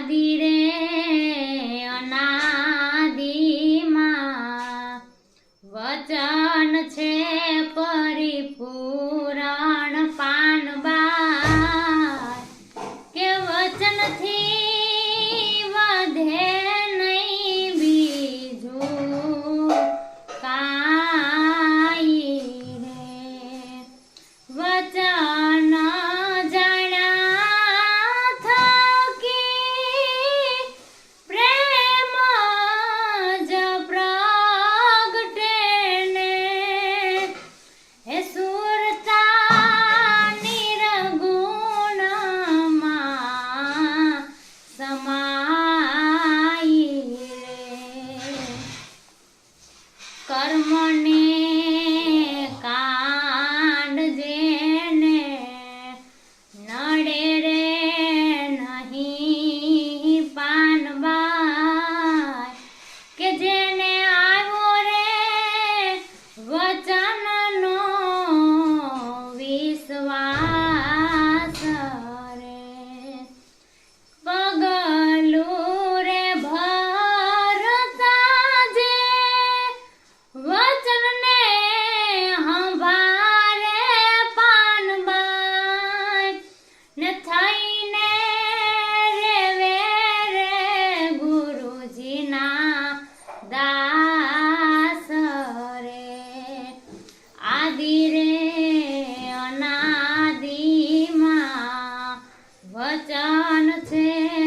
આદિ રે અનાદિમાં વચન છે પરિપૂરણ પાનબાઈ કે વચનથી વધે નહીં બીજું કાંઈ રે વચન કર્મને કાંડ જેને નડે રે નહીં પાનબાઈ કે જેને આવ્યો રે વચનનો વિશ્વાસ રે પગલું રે ભરતા જે વચનને સંભાળે પાનબાઈ ને થઈને રેવે રે ગુરુજીના દાસ રે આદિ રે અનાદિમાં વચન છે